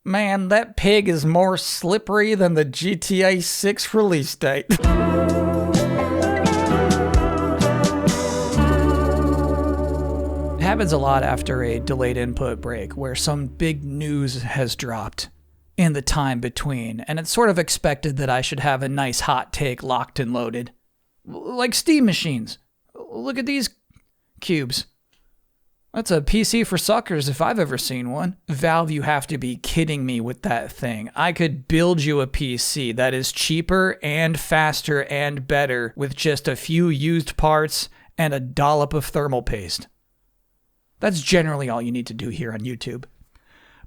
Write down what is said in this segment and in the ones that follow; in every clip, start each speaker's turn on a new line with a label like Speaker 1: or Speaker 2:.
Speaker 1: Man, that pig is more slippery than the GTA 6 release date. It happens a lot after a delayed input break where some big news has dropped in the time between, and it's sort of expected that I should have a nice hot take locked and loaded. Like Steam machines. Look at these cubes. That's a PC for suckers if I've ever seen one. Valve, you have to be kidding me with that thing. I could build you a PC that is cheaper and faster and better with just a few used parts and a dollop of thermal paste. That's generally all you need to do here on YouTube.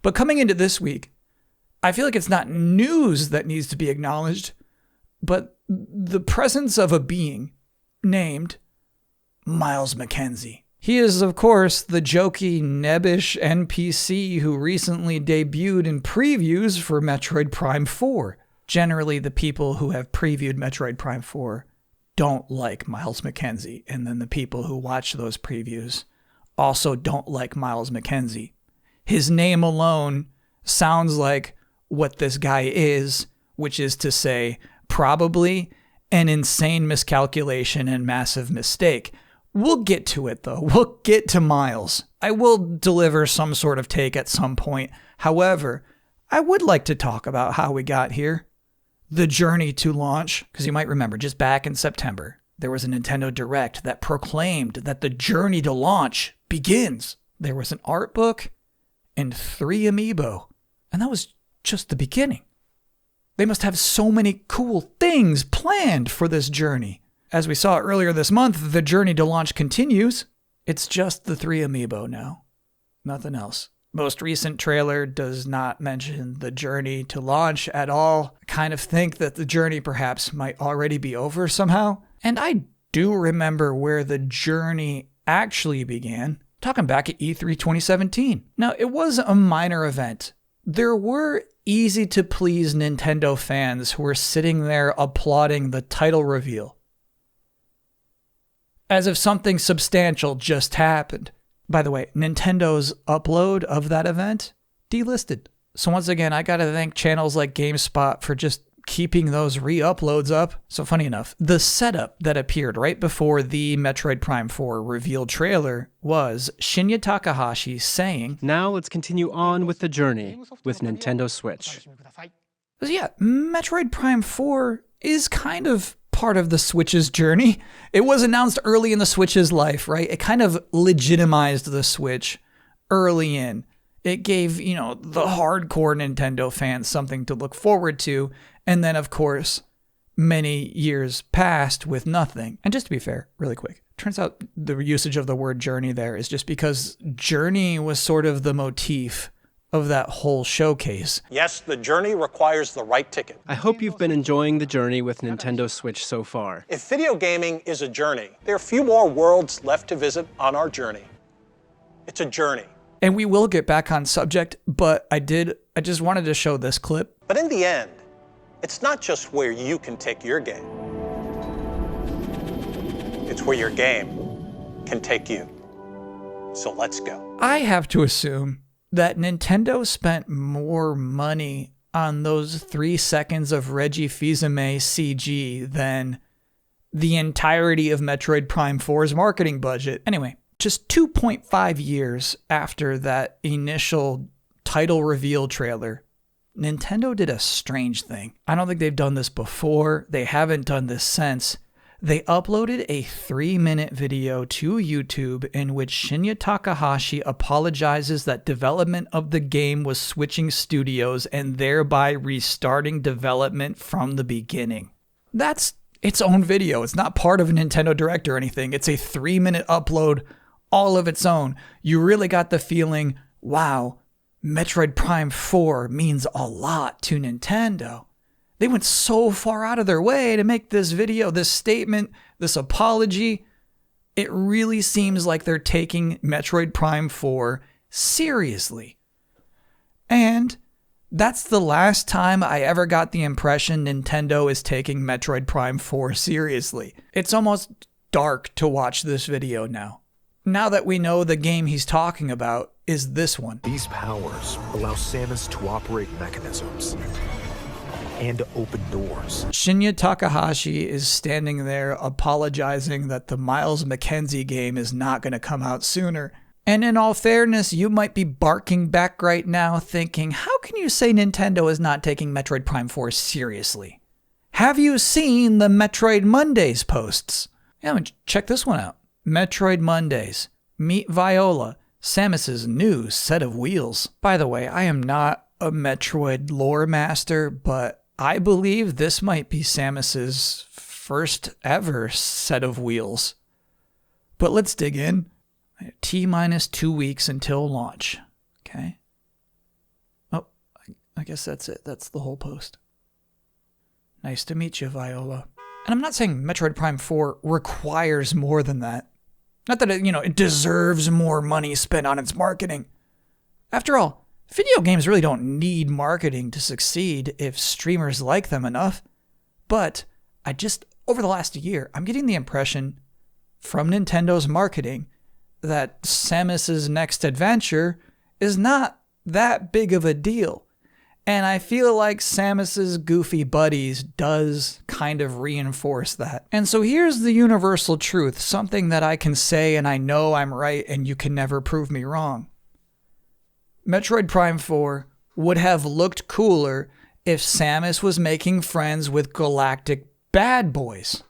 Speaker 1: But coming into this week, I feel like it's not news that needs to be acknowledged, but the presence of a being named Miles McKenzie. He is, of course, the jokey, nebbish NPC who recently debuted in previews for Metroid Prime 4. Generally, the people who have previewed Metroid Prime 4 don't like Miles McKenzie, and then the people who watch those previews also don't like Miles McKenzie. His name alone sounds like what this guy is, which is to say, probably an insane miscalculation and massive mistake. We'll get to it, though. We'll get to Miles. I will deliver some sort of take at some point. However, I would like to talk about how we got here. The journey to launch. Because you might remember, just back in September, there was a Nintendo Direct that proclaimed that the journey to launch begins. There was an art book and 3 amiibo. And that was just the beginning. They must have so many cool things planned for this journey. As we saw earlier this month, the journey to launch continues. It's just the 3 amiibo now. Nothing else. Most recent trailer does not mention the journey to launch at all. I kind of think that the journey perhaps might already be over somehow. And I do remember where the journey actually began. Talking back at E3 2017. Now, it was a minor event. There were easy-to-please Nintendo fans who were sitting there applauding the title reveal, as if something substantial just happened. By the way, Nintendo's upload of that event delisted. So once again, I gotta thank channels like GameSpot for just keeping those re-uploads up. So funny enough, the setup that appeared right before the Metroid Prime 4 reveal trailer was Shinya Takahashi saying,
Speaker 2: "Now let's continue on with the journey with Nintendo Switch."
Speaker 1: So yeah, Metroid Prime 4 is kind of part of the Switch's journey. It was announced early in the Switch's life, right? It kind of legitimized the Switch early in. It gave, the hardcore Nintendo fans something to look forward to. And then, of course, many years passed with nothing. And just to be fair, really quick, turns out the usage of the word journey there is just because journey was sort of the motif of that whole showcase.
Speaker 3: Yes, the journey requires the right ticket.
Speaker 2: I hope you've been enjoying the journey with Nintendo Switch so far.
Speaker 3: If video gaming is a journey, there are few more worlds left to visit on our journey. It's a journey.
Speaker 1: And we will get back on subject, but I just wanted to show this clip.
Speaker 3: But in the end, it's not just where you can take your game. It's where your game can take you. So let's go.
Speaker 1: I have to assume that Nintendo spent more money on those 3 seconds of Reggie Fils-Aimé CG than the entirety of Metroid Prime 4's marketing budget. Anyway, just 2.5 years after that initial title reveal trailer, Nintendo did a strange thing. I don't think they've done this before. They haven't done this since. They uploaded a 3-minute video to YouTube in which Shinya Takahashi apologizes that development of the game was switching studios and thereby restarting development from the beginning. That's its own video. It's not part of a Nintendo Direct or anything. It's a 3-minute upload, all of its own. You really got the feeling, wow, Metroid Prime 4 means a lot to Nintendo. They went so far out of their way to make this video, this statement, this apology. It really seems like they're taking Metroid Prime 4 seriously. And that's the last time I ever got the impression Nintendo is taking Metroid Prime 4 seriously. It's almost dark to watch this video now. now that we know the game he's talking about is this one.
Speaker 4: These powers allow Samus to operate mechanisms and to open doors.
Speaker 1: Shinya Takahashi is standing there apologizing that the Miles McKenzie game is not going to come out sooner. And in all fairness, you might be barking back right now thinking, how can you say Nintendo is not taking Metroid Prime 4 seriously? Have you seen the Metroid Mondays posts? Yeah, check this one out. Metroid Mondays. Meet Viola, Samus's new set of wheels. By the way, I am not a Metroid lore master, but I believe this might be Samus's first ever set of wheels. But let's dig in. T-minus 2 weeks until launch. Okay. Oh, I guess that's it. That's the whole post. Nice to meet you, Viola. And I'm not saying Metroid Prime 4 requires more than that. Not that it deserves more money spent on its marketing. After all, video games really don't need marketing to succeed if streamers like them enough. But over the last year, I'm getting the impression from Nintendo's marketing that Samus's next adventure is not that big of a deal. And I feel like Samus's goofy buddies does kind of reinforce that. And so here's the universal truth, something that I can say and I know I'm right and you can never prove me wrong. Metroid Prime 4 would have looked cooler if Samus was making friends with galactic bad boys.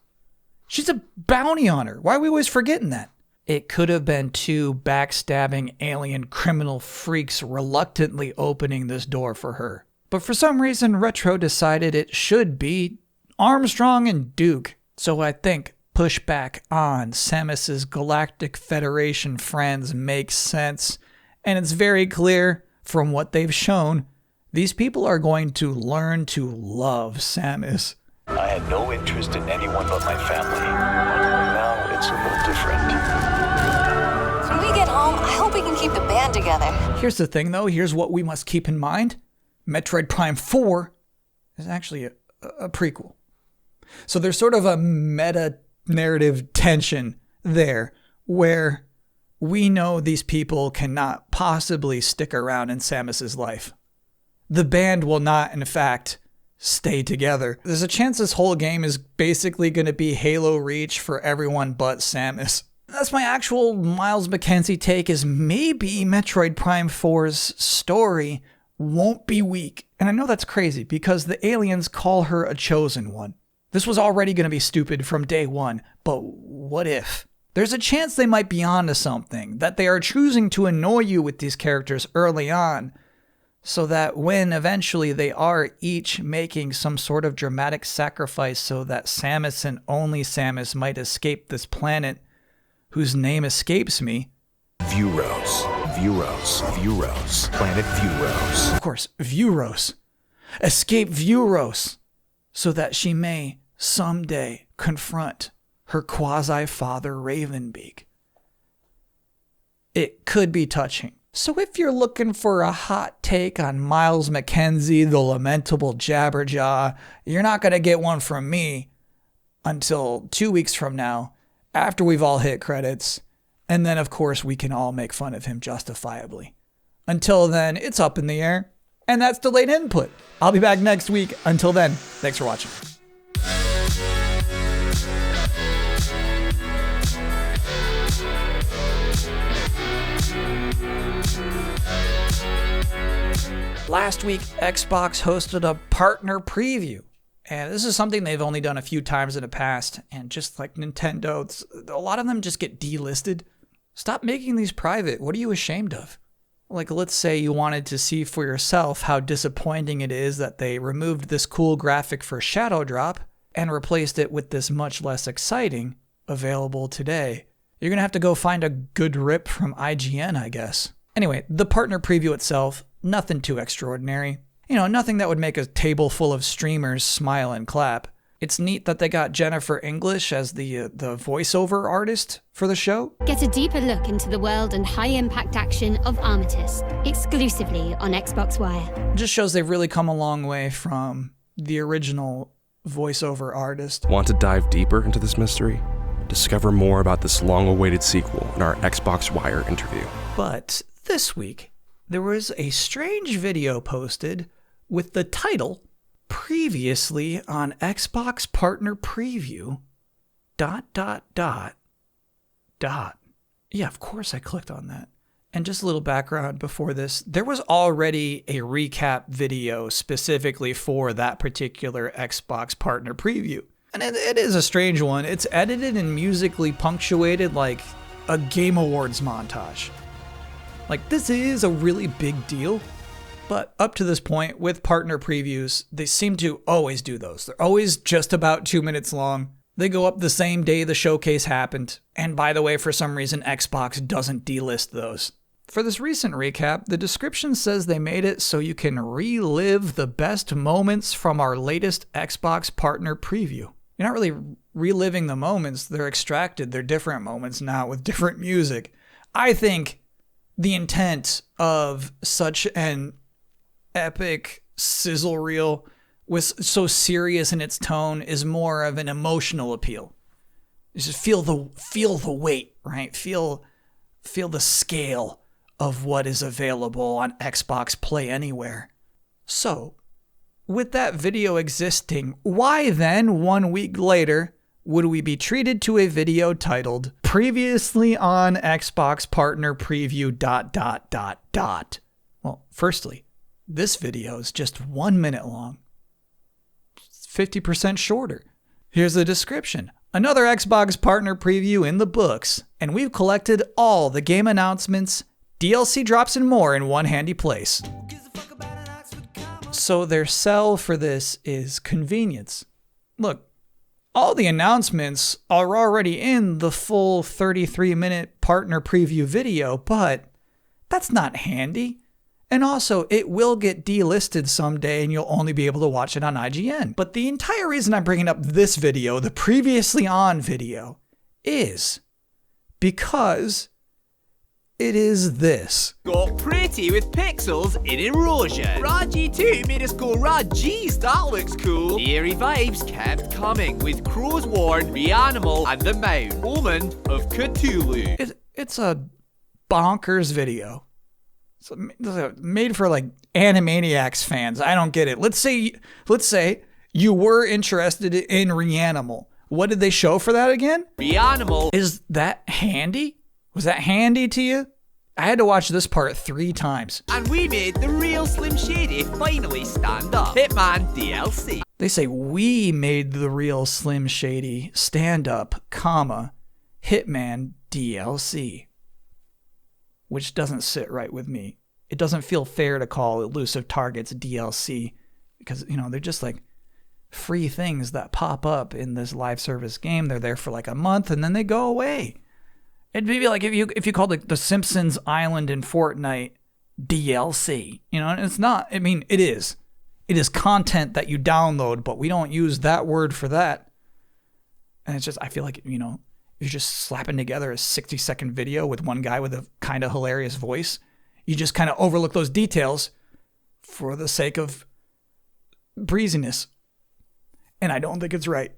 Speaker 1: She's a bounty hunter. Why are we always forgetting that? It could have been two backstabbing alien criminal freaks reluctantly opening this door for her. But for some reason, Retro decided it should be Armstrong and Duke. So I think pushback on Samus's Galactic Federation friends makes sense. And it's very clear from what they've shown, these people are going to learn to love Samus.
Speaker 5: I had no interest in anyone but my family. Now it's a little different.
Speaker 6: When we get home, I hope we can keep the band together.
Speaker 1: Here's the thing, though. Here's what we must keep in mind. Metroid Prime 4 is actually a prequel. So there's sort of a meta-narrative tension there where we know these people cannot possibly stick around in Samus's life. The band will not, in fact, stay together. There's a chance this whole game is basically going to be Halo Reach for everyone but Samus. That's my actual Miles McKenzie take, is maybe Metroid Prime 4's story won't be weak. And I know that's crazy because the aliens call her a chosen one. This was already going to be stupid from day one, but what if? There's a chance they might be onto something, that they are choosing to annoy you with these characters early on, so that when eventually they are each making some sort of dramatic sacrifice so that Samus and only Samus might escape this planet whose name escapes me.
Speaker 4: Vuros. Planet Vuros.
Speaker 1: Of course, Vuros. Escape Vuros, so that she may someday confront her quasi-father Ravenbeak. It could be touching. So if you're looking for a hot take on Miles McKenzie, the lamentable Jabberjaw, you're not going to get one from me until 2 weeks from now, after we've all hit credits. And then, of course, we can all make fun of him justifiably. Until then, it's up in the air. And that's delayed input. I'll be back next week. Until then, thanks for watching. Last week, Xbox hosted a partner preview. And this is something they've only done a few times in the past. And just like Nintendo, a lot of them just get delisted. Stop making these private. What are you ashamed of? Like, let's say you wanted to see for yourself how disappointing it is that they removed this cool graphic for Shadow Drop and replaced it with this much less exciting available today. You're going to have to go find a good rip from IGN, I guess. Anyway, the partner preview itself, nothing too extraordinary. You know, nothing that would make a table full of streamers smile and clap. It's neat that they got Jennifer English as the voiceover artist for the show.
Speaker 7: Get a deeper look into the world and high-impact action of Armistice, exclusively on Xbox Wire.
Speaker 1: It just shows they've really come a long way from the original voiceover artist.
Speaker 8: Want to dive deeper into this mystery? Discover more about this long-awaited sequel in our Xbox Wire interview.
Speaker 1: But this week, there was a strange video posted with the title, Previously on Xbox Partner Preview, ... Yeah, of course I clicked on that. And just a little background before this, there was already a recap video specifically for that particular Xbox Partner Preview. And it is a strange one. It's edited and musically punctuated like a Game Awards montage. Like, this is a really big deal. But up to this point, with partner previews, they seem to always do those. They're always just about 2 minutes long. They go up the same day the showcase happened. And by the way, for some reason, Xbox doesn't delist those. For this recent recap, the description says they made it so you can relive the best moments from our latest Xbox Partner Preview. You're not really reliving the moments, they're extracted. They're different moments now with different music. I think the intent of such an epic sizzle reel was so serious in its tone is more of an emotional appeal. You just feel the weight, right? Feel the scale of what is available on Xbox Play Anywhere. So, with that video existing, why then, 1 week later, would we be treated to a video titled Previously on Xbox Partner Preview ... Well, firstly, this video is just 1 minute long. It's 50% shorter. Here's the description. Another Xbox Partner Preview in the books, and we've collected all the game announcements, DLC drops, and more in one handy place. So their sell for this is convenience. Look, all the announcements are already in the full 33-minute partner preview video, but that's not handy. And also, it will get delisted someday and you'll only be able to watch it on IGN. But the entire reason I'm bringing up this video, the previously on video, is because it is this.
Speaker 9: Got pretty with pixels in erosion. Rod G2 made us go, Rod Geez, that looks cool. Eerie vibes kept coming with Crow's Warn, Reanimal, and the Mound, Omen of Cthulhu.
Speaker 1: It's a bonkers video. It's made for like Animaniacs fans. I don't get it. Let's say you were interested in Reanimal. What did they show for that again?
Speaker 9: Reanimal.
Speaker 1: Is that handy? Was that handy to you? I had to watch this part 3 times.
Speaker 9: And we made the real Slim Shady finally stand up. Hitman DLC.
Speaker 1: They say we made the real Slim Shady stand up, Hitman DLC. Which doesn't sit right with me. It doesn't feel fair to call Elusive Targets DLC because, they're just like free things that pop up in this live service game. They're there for like a month and then they go away. It'd be like if you called it the Simpsons Island in Fortnite DLC. It's not. I mean, it is. It is content that you download, but we don't use that word for that. And it's just, I feel like, you're just slapping together a 60-second video with one guy with a kind of hilarious voice. You just kind of overlook those details for the sake of breeziness. And I don't think it's right.